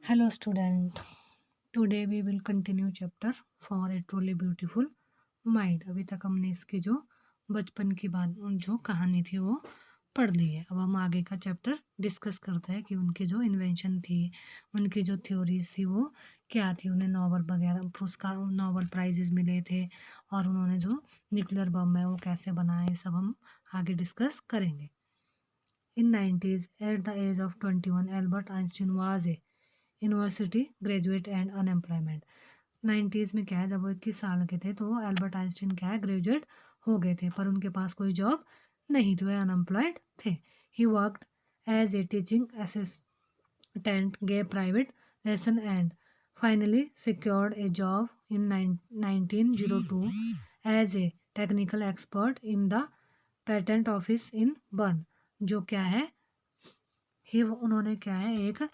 Hello, student. Today we will continue chapter for a truly beautiful mind. अभी तक हमने इसकी जो बचपन की बात जो कहानी थी वो पढ़ ली है. अब हम आगे का चैप्टर डिस्कस करते हैं कि उनकी जो इन्वेंशन थी, उनकी जो थ्योरीज थी वो क्या थी. उन्हें नोबल वगैरह पुरस्कार, नोबल प्राइजेस मिले थे और उन्होंने जो न्यूक्लियर बम है वो कैसे बनाया, ये सब हम आगे डिस्कस करेंगे. In 90s, at the age of 21, Albert Einstein was a university graduate and unemployment. 90s में क्या है, जब वो 21 साल के थे तो एल्बर्ट आइंस्टीन क्या है, ग्रेजुएट हो गए थे, पर उनके पास कोई जॉब नहीं थी, वे अनएम्प्लॉयड थे. He worked as a teaching assistant, gave private lesson and finally secured a job in 1902 as a technical expert in the patent office in Bern. जो क्या है, ही उन्होंने क्या है एक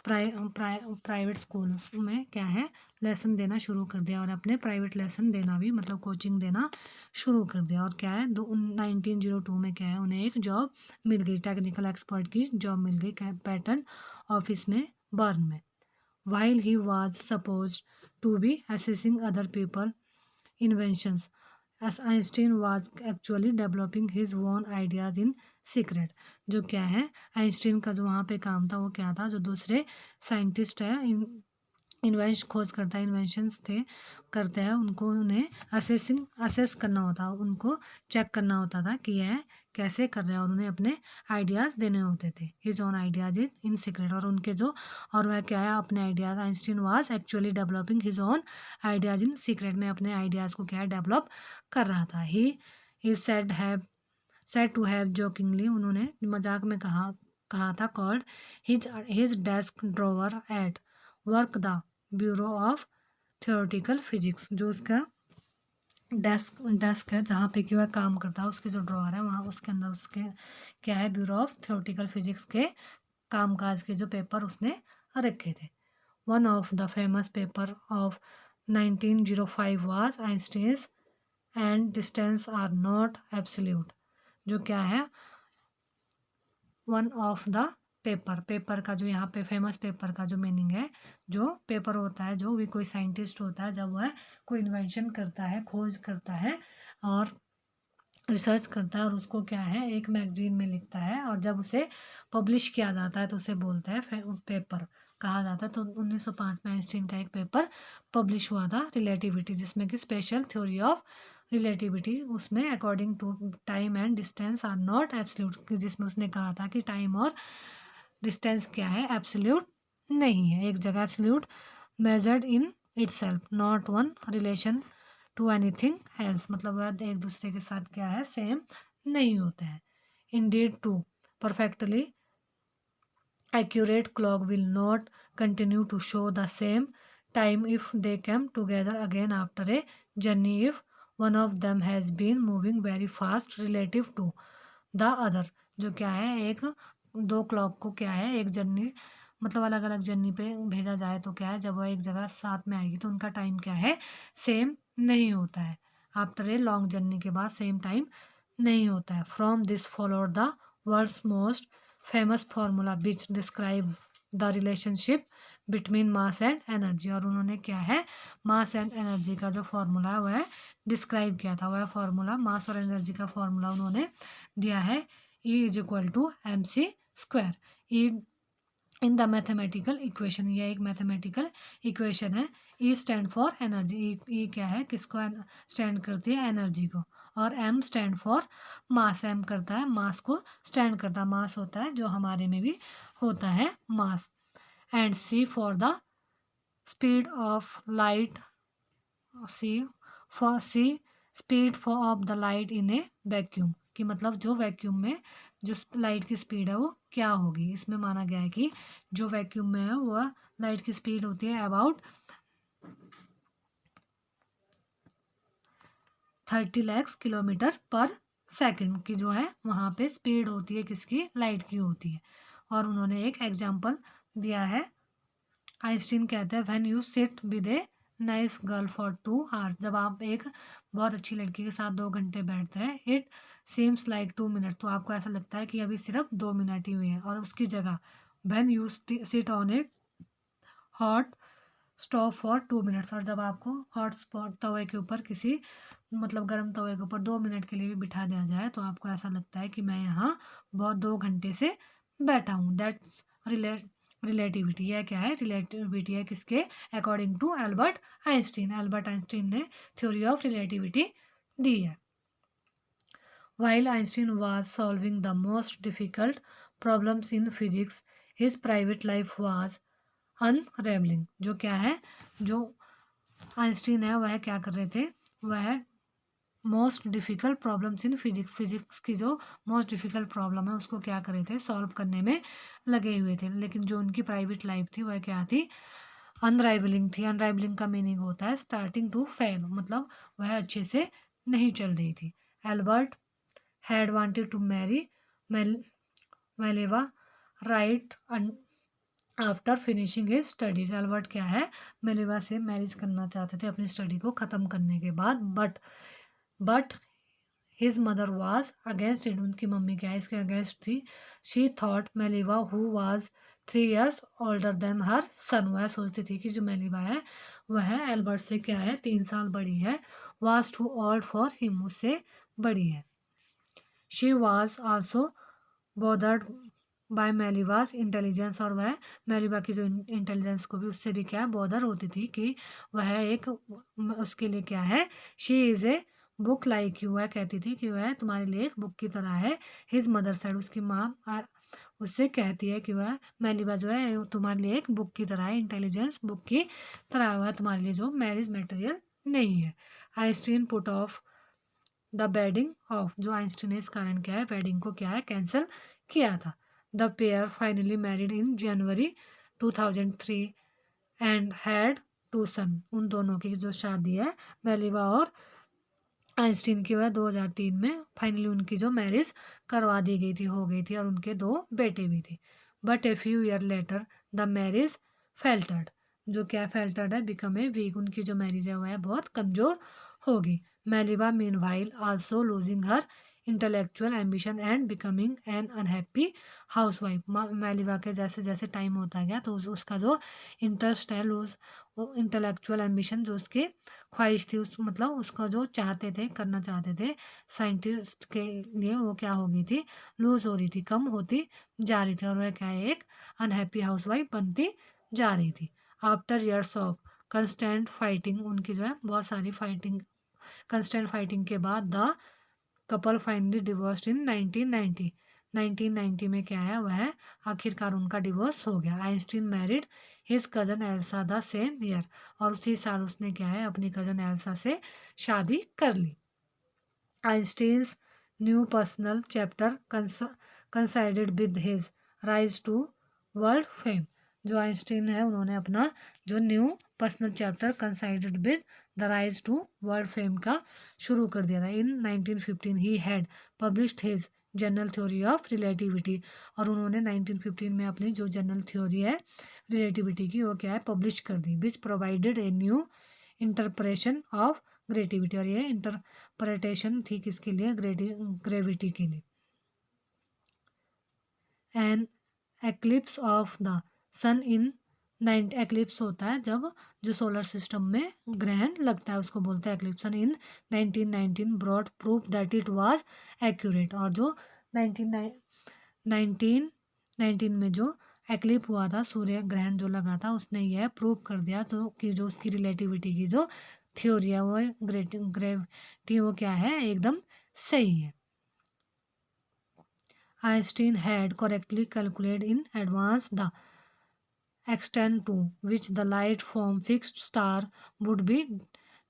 प्राइवेट स्कूल्स में क्या है लेसन देना शुरू कर दिया और अपने प्राइवेट लेसन देना भी मतलब कोचिंग देना शुरू कर दिया. और क्या है 1902 में क्या है उन्हें एक जॉब मिल गई, टेक्निकल एक्सपर्ट की जॉब मिल गई पैटर्न ऑफिस में, बर्न में. While he was suppose to be assessing other people inventions, as Einstein was actually developing his own ideas in secret. जो क्या है आइंस्टीन का जो वहाँ पे काम था वो क्या था, जो दूसरे साइंटिस्ट है इन्वेंशन खोज करता है, इन्वेंशंस थे करते हैं, उनको उन्हें असेस करना होता, उनको चेक करना होता था कि यह कैसे कर रहे हैं और उन्हें अपने आइडियाज़ देने होते थे. His own ideas is in secret, और उनके जो और वह क्या है अपने ideas, Einstein was actually developing his own ideas in secret में अपने आइडियाज़ को क्या है डेवलप कर रहा था. He is said to have jokingly, उन्होंने मजाक में कहा था, called his desk drawer at work the bureau of theoretical physics. जो उसका डेस्क है जहाँ पे कि वह काम करता है, उसके जो ड्रॉअर है वहाँ उसके अंदर उसके क्या है ब्यूरो ऑफ थियोरेटिकल फिजिक्स के कामकाज के जो पेपर उसने रखे थे. One of the famous paper of 1905 was Einstein's and distance are not absolute. जो क्या है वन ऑफ द पेपर का जो यहाँ पे फेमस पेपर का जो मीनिंग है, जो पेपर होता है, जो भी कोई साइंटिस्ट होता है जब वह कोई इन्वेंशन करता है, खोज करता है और रिसर्च करता है और उसको क्या है एक मैगजीन में लिखता है और जब उसे पब्लिश किया जाता है तो उसे बोलते हैं पेपर कहा जाता है. तो 1905 में आइंस्टीन का एक पेपर पब्लिश हुआ था, रिलेटिविटी, जिसमें कि स्पेशल थ्योरी ऑफ रिलेटिविटी, उसमें according to time and distance are not absolute, जिसमें उसने कहा था कि टाइम और डिस्टेंस क्या है एब्सोल्यूट नहीं है, एक जगह absolute measured in itself, not one relation to anything else, मतलब वह एक दूसरे के साथ क्या है सेम नहीं होते हैं. Indeed to perfectly accurate clock will not continue to show the same time if they come together again after a journey if one of them has been moving very fast relative to the other. जो क्या है एक दो clock को क्या है एक journey मतलब अलग अलग जर्नी पे भेजा जाए तो क्या है जब वह एक जगह साथ में आएगी तो उनका टाइम क्या है सेम नहीं होता है, आफ्टर ए लॉन्ग जर्नी के बाद सेम टाइम नहीं होता है. From this followed the world's most famous formula which describe the relationship between mass and energy. और उन्होंने क्या है मास एंड एनर्जी का जो फार्मूला है वह डिस्क्राइब किया था, वह फार्मूला मास और एनर्जी का फार्मूला उन्होंने दिया है, E is equal to mc square. E in the mathematical equation, यह एक मैथमेटिकल इक्वेशन है. E stand for energy, E क्या है किसको स्टैंड करती है एनर्जी को, और M stand for mass, M करता है मास को स्टैंड करता है, मास होता है जो हमारे में भी होता है mass. And C for the speed of light, C speed for of the light in a vacuum, कि मतलब जो वैक्यूम में जो लाइट की स्पीड है वो क्या होगी. इसमें माना गया है कि जो वैक्यूम में है वह लाइट की स्पीड होती है अबाउट 30 लाख किलोमीटर पर सेकंड की जो है वहाँ पे स्पीड होती है किसकी लाइट की होती है. और उन्होंने एक एग्जाम्पल दिया है, आइंस्टीन कहते हैं when you sit with a nice girl for 2 hours, जब आप एक बहुत अच्छी लड़की के साथ 2 घंटे बैठते हैं, इट सीम्स लाइक 2 मिनट, तो आपको ऐसा लगता है कि अभी सिर्फ 2 मिनट ही हुए हैं. और उसकी जगह when you sit on it hot stove for 2 minutes. और जब आपको हॉट स्पॉट तवे के ऊपर किसी मतलब गर्म तवे के ऊपर 2 मिनट के लिए भी बिठा दिया जाए तो आपको ऐसा लगता है कि मैं यहाँ बहुत 2 घंटे से बैठा हूँ। That's relativity. यह क्या है? रिलेटिविटी है किसके? According to Albert Einstein. Albert Einstein ने थ्योरी ऑफ रिलेटिविटी दी है। While Einstein was solving the most difficult problems in physics, his private life was unraveling। जो क्या है? जो आइंस्टीन है वह क्या कर रहे थे? वह most difficult problems in physics, physics की जो मोस्ट डिफ़िकल्ट प्रॉब्लम है उसको क्या कर रहे थे? सॉल्व करने में लगे हुए थे। लेकिन जो उनकी प्राइवेट लाइफ थी वह क्या थी? अनराइवलिंग थी। अनराइवलिंग का मीनिंग होता है स्टार्टिंग टू फेल, मतलब वह अच्छे से नहीं चल रही थी। Albert had wanted to marry Maleva right after finishing his studies. Albert क्या है? मेलेवा से मैरिज करना चाहते थे अपनी स्टडी को ख़त्म करने के बाद। But his mother was against it. उनकी मम्मी क्या है? इसके अगेंस्ट थी। She thought Mileva who was 3 years older than her son. वह सोचती थी कि जो मेलेवा है वह एल्बर्ट से क्या है? 3 साल बड़ी है। Was too old for him, उससे बड़ी है। She was also bothered by Mileva's intelligence. और वह मेलिवा की जो इंटेलिजेंस को भी उससे भी क्या बॉदर होती थी कि वह एक उसके लिए क्या है? She is a book like you. वह कहती थी कि वह तुम्हारे लिए एक बुक की तरह है। हिज मदर साइड, उसकी माँ उससे कहती है कि वह मेलिवा जो है तुम्हारे लिए एक बुक की तरह है, इंटेलिजेंस बुक की तरह। वह तुम्हारे लिए जो मैरिज मटेरियल नहीं है। Einstein put off the wedding of. जो आइंस्टीन ने इस कारण क्या है? वेडिंग को क्या है? कैंसिल किया था। The pair finally married in January 2003 and had 2 सन। उन दोनों की जो शादी है मेलिवा और आइंस्टीन की वह 2003 में फाइनली उनकी जो मैरिज करवा दी गई थी, हो गई थी, और उनके 2 बेटे भी थे। But a few year later the marriage faltered. जो क्या फेल्टर्ड है? Become a weak. उनकी जो मैरिज है वह बहुत कमज़ोर होगी। Mileva meanwhile also losing her intellectual ambition and becoming an unhappy housewife. Mileva के जैसे जैसे टाइम होता गया तो उसका जो इंटरेस्ट है लूज, इंटेलेक्चुअल एम्बिशन जो उसके ख्वाहिश थी, उस मतलब उसका जो चाहते थे करना चाहते थे साइंटिस्ट के लिए, वो क्या हो गई थी? लूज हो रही थी, कम होती जा रही थी। और वह क्या है? एक अनहैप्पी हाउसवाइफ बनती जा रही थी। After years of constant fighting, उनकी जो है बहुत सारी फाइटिंग, कंस्टेंट फाइटिंग के बाद द कपल फाइनली डिवोर्स्ड इन 1990। 1990 में क्या है? वह आखिरकार उनका डिवोर्स हो गया। Einstein married his cousin Elsa the same year. और उसी साल उसने क्या है? अपनी कज़न एल्सा से शादी कर ली। Einstein's new personal chapter coincided with his rise to world fame. जो आइंस्टीन है उन्होंने अपना जो new personal chapter coincided with the rise to world fame का शुरू कर दिया था। In 1915 he had published his general theory of relativity. और उन्होंने 1915 में अपनी जो जनरल थ्योरी है रिलेटिविटी की वो क्या है? पब्लिश कर दी। Which provided a new interpretation of gravity. और ये इंटरप्रिटेशन थी किसके लिए? ग्रेविटी के लिए। An eclipse of the sun in 9 eclipse होता है जब जो सोलर सिस्टम में ग्रहण लगता है उसको बोलते हैं eclipse. In 1919 brought proof that it was accurate. और जो 1919 में जो एक्लिप हुआ था, सूर्य ग्रहण जो लगा था, उसने यह प्रूव कर दिया तो कि जो उसकी रिलेटिविटी की जो थ्योरी है वो ग्रेविटी वो क्या है? एकदम सही है। Einstein had correctly calculated in advance the extent to which the light from fixed star would be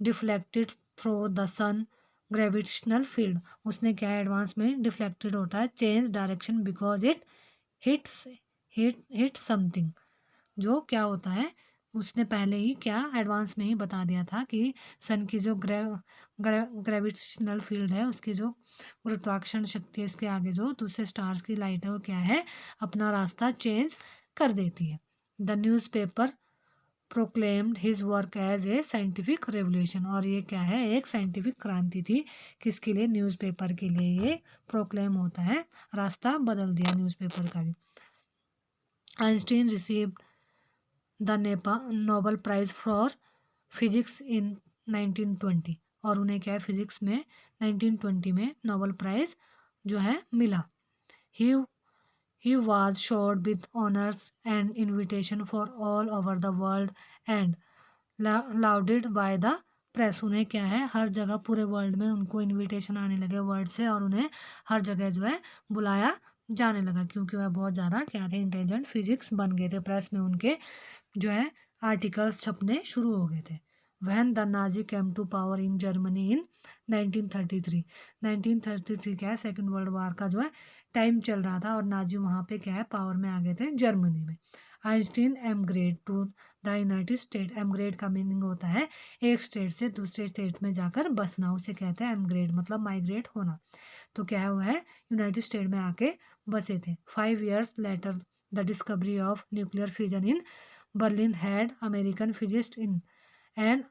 deflected through the sun gravitational field। उसने क्या एडवांस में डिफ्लेक्टेड होता है change direction because it hit something. जो क्या होता है? उसने पहले ही क्या एडवांस में ही बता दिया था कि सन की जो ग्रेविटेशनल फील्ड है, उसकी जो गुरुत्वाकर्षण शक्ति है, इसके आगे जो दूसरे स्टार्स की लाइट है वो क्या है? अपना रास्ता चेंज कर देती है। The newspaper proclaimed his work as a scientific revolution. और ये क्या है? एक साइंटिफिक क्रांति थी। किसके लिए? न्यूज़पेपर के लिए ये प्रोक्लेम होता है, रास्ता बदल दिया न्यूज़पेपर का भी। Einstein received the Nobel prize for physics in 1920, और उन्हें क्या है फिजिक्स में 1920 में नोबल प्राइज जो है मिला। He he was showered with honours and invitation for all over the world and lauded by the press. उन्हें क्या है हर जगह पूरे वर्ल्ड में उनको इनविटेशन आने लगे वर्ल्ड से, और उन्हें हर जगह जो है बुलाया जाने लगा, क्योंकि वह बहुत ज़्यादा क्या थे इंटेलिजेंट फिजिक्स बन गए थे। प्रेस में उनके जो है आर्टिकल्स छपने शुरू हो गए थे। When the Nazi came to power in Germany in 1933, 1933 क्या है सेकेंड वर्ल्ड वार का जो है टाइम चल रहा था, और नाजी वहाँ पे क्या है पावर में आ गए थे जर्मनी में। Einstein emigrated to the United States. Emigrated का मीनिंग होता है एक स्टेट से दूसरे स्टेट में जाकर बसना, उसे कहते हैं एमग्रेड, मतलब माइग्रेट होना। तो क्या हुआ है यूनाइटेड स्टेट में आके बसे थे। 5 years later the discovery of nuclear fusion in Berlin had American physicist in an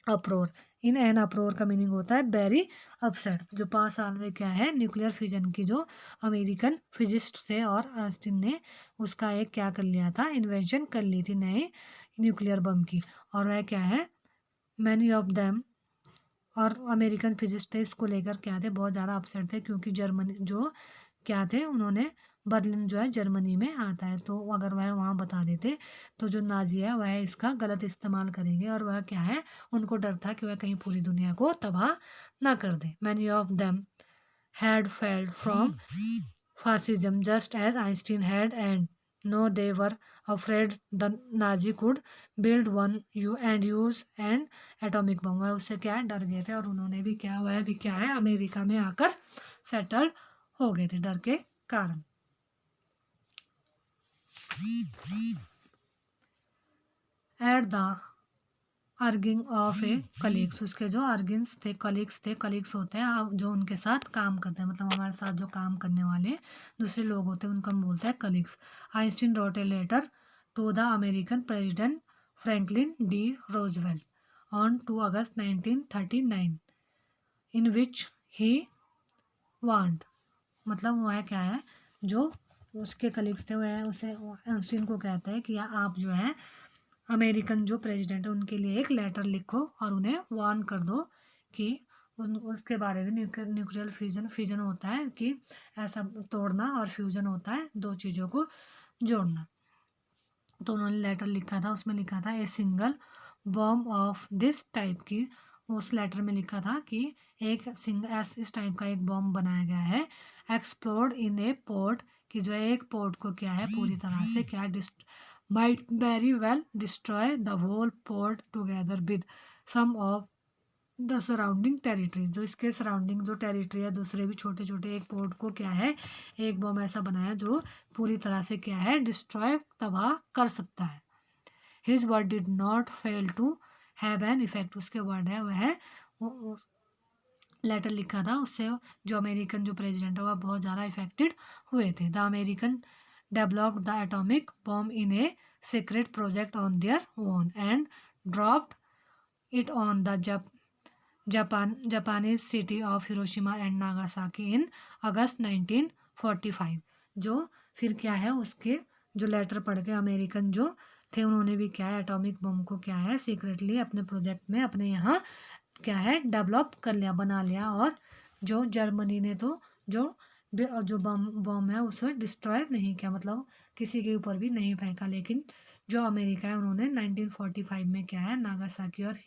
uproar. In an uproar का मीनिंग होता है वेरी अपसेट। जो 5 साल में क्या है न्यूक्लियर फिजन की जो अमेरिकन फिजिस्ट थे, और आइंस्टीन ने उसका एक क्या कर लिया था इन्वेंशन कर ली थी नए न्यूक्लियर बम की, और वह क्या है मैनी ऑफ देम, और अमेरिकन फिजिस्ट थे इसको लेकर क्या थे बहुत ज़्यादा अपसेट थे, क्योंकि जर्मनी जो क्या थे उन्होंने बर्लिन जो है जर्मनी में आता है, तो अगर वह वहाँ बता देते तो जो नाजी है वह इसका गलत इस्तेमाल करेंगे, और वह क्या है उनको डर था कि वह कहीं पूरी दुनिया को तबाह ना कर दे। Many of them had fled from fascism just as Einstein had, and no they were afraid the Nazi could build one you and use an atomic bomb। वह उससे क्या है डर गए थे, और उन्होंने भी क्या वह भी क्या है अमेरिका में आकर सेटल हो गए थे डर के कारण। At the urging of a colleagues, उसके जो अर्गिंग्स थे कलीग्स होते हैं जो उनके साथ काम करते हैं, मतलब हमारे साथ जो काम करने वाले दूसरे लोग होते हैं उनको हम बोलते हैं colleagues. Einstein wrote a letter to the American president Franklin D Roosevelt on 2 August 1939 in which he want, मतलब वह क्या है जो उसके कलीग्स थे वह उसे आइंस्टीन को कहता है कि आप जो है अमेरिकन जो प्रेसिडेंट है उनके लिए एक लेटर लिखो और उन्हें वार्न कर दो कि उसके बारे में न्यूक्लियर फ्यूजन होता है कि ऐसा तोड़ना, और फ्यूजन होता है दो चीज़ों को जोड़ना। तो उन्होंने लेटर लिखा था, उसमें लिखा था a single bomb of this type की, उस लेटर में लिखा था कि एक इस टाइप का एक बॉम्ब बनाया गया है एक्सप्लोड इन ए पोर्ट, कि जो है एक पोर्ट को क्या है पूरी तरह से क्या might very well destroy the whole port together with some of the surrounding territory। जो इसके सराउंडिंग जो टेरिटरी है दूसरे भी छोटे छोटे एक पोर्ट को क्या है एक बम ऐसा बनाया जो पूरी तरह से क्या है डिस्ट्रॉय तबाह कर सकता है। His word did not fail to have an effect, उसके वर्ड है वह लेटर लिखा था उससे जो अमेरिकन जो प्रेसिडेंट है वह बहुत ज़्यादा इफेक्टेड हुए थे। The American developed the atomic bomb in a secret project on their own and dropped it on the Japanese city of Hiroshima and Nagasaki in August 1945। जो फिर क्या है उसके जो लेटर पढ़ के अमेरिकन जो थे उन्होंने भी क्या है एटॉमिक बम को क्या है सीक्रेटली अपने प्रोजेक्ट में अपने यहाँ क्या है डेवलप कर लिया बना लिया, और जो जर्मनी ने तो जो बम है उसे डिस्ट्रॉय नहीं किया, मतलब किसी के ऊपर भी नहीं फेंका, लेकिन जो अमेरिका है उन्होंने 1945 में क्या है नागासाकी और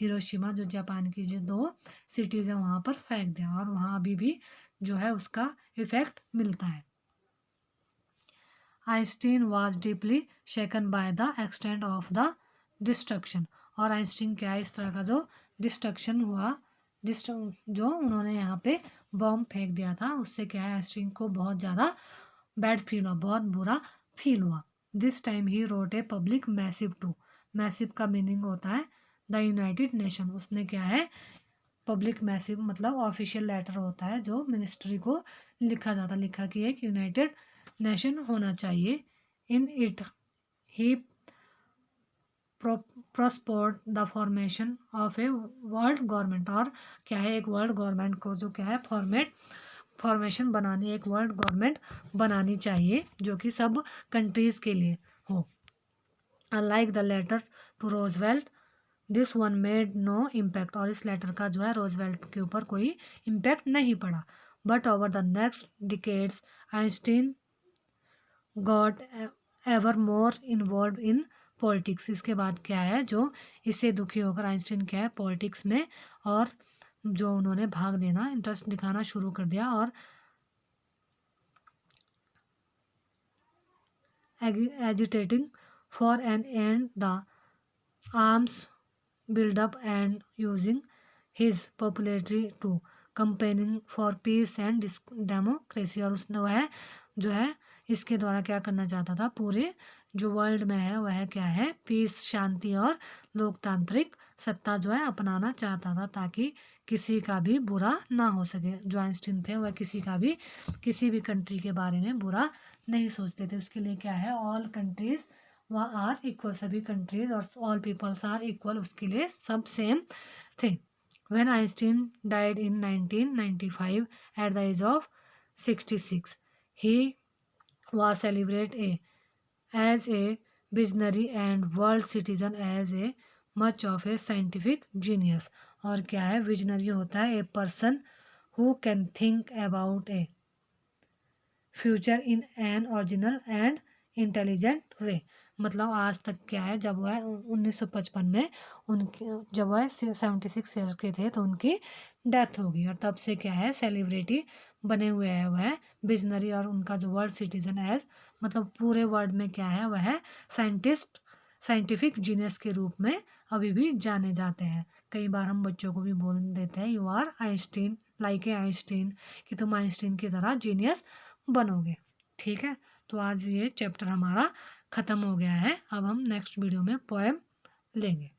हिरोशिमा जो जापान की जो दो सिटीज़ हैं वहाँ पर फेंक दिया, और वहाँ अभी भी जो है उसका इफेक्ट मिलता है। Einstein was deeply shaken by the extent of the destruction, और आइंस्टीन क्या है इस तरह का जो डिस्ट्रक्शन हुआ जो उन्होंने यहाँ पे बॉम्ब फेंक दिया था उससे क्या है आइंस्टीन को बहुत ज़्यादा बैड फील हुआ, बहुत बुरा फील हुआ। This time he wrote a public missive to, missive का मीनिंग होता है द यूनाइटेड नेशन, उसने क्या है पब्लिक मैसिव मतलब ऑफिशियल लेटर होता है जो मिनिस्ट्री को लिखा कि एक यूनाइटेड नेशन होना चाहिए। In it he supported the formation of a world government, और क्या है एक वर्ल्ड गवर्नमेंट को जो क्या है फॉर्मेशन बनानी एक वर्ल्ड गवर्नमेंट बनानी चाहिए जो कि सब कंट्रीज़ के लिए हो। Unlike the letter to Roosevelt this one made no impact, और इस लेटर का जो है रोजवेल्ट के ऊपर कोई इम्पैक्ट नहीं पड़ा। But over the next decades Einstein got ever more involve in politics. इसके बाद क्या है, जो इससे दुखी होकर आइंस्टीन क्या है पॉलिटिक्स में, और जो उन्होंने भाग लेना इंटरेस्ट दिखाना शुरू कर दिया, और agitating for an end the arms build-up and using his popularity to campaigning for peace and democracy। और उसने वह जो है इसके द्वारा क्या करना चाहता था, पूरे जो वर्ल्ड में है वह क्या है पीस, शांति और लोकतांत्रिक सत्ता जो है अपनाना चाहता था, ताकि किसी का भी बुरा ना हो सके। जो आइंस्टीन थे वह किसी भी कंट्री के बारे में बुरा नहीं सोचते थे। उसके लिए क्या है, ऑल कंट्रीज वह आर इक्वल, सभी कंट्रीज और ऑल पीपल्स आर इक्वल, उसके लिए सब सेम थे। When Einstein died in 1995 at the age of 66, he was celebrated as a visionary and world citizen as a much of a scientific genius। और क्या है, visionary होता है a person who can think about a future in an original and intelligent way. मतलब आज तक क्या है, जब वह 1955 में उनके जब वह 76 ईयर के थे तो उनकी डेथ हो गई, और तब से क्या है सेलिब्रिटी बने हुए हैं वह विजनरी, और उनका जो वर्ल्ड सिटीजन एज मतलब पूरे वर्ल्ड में क्या है वह साइंटिफिक जीनियस के रूप में अभी भी जाने जाते हैं। कई बार हम बच्चों को भी बोल देते हैं you are Einstein, like a Einstein, कि तुम आइंस्टीन की तरह जीनियस बनोगे। ठीक है, तो आज ये चैप्टर हमारा ख़त्म हो गया है। अब हम नेक्स्ट वीडियो में पोएम लेंगे।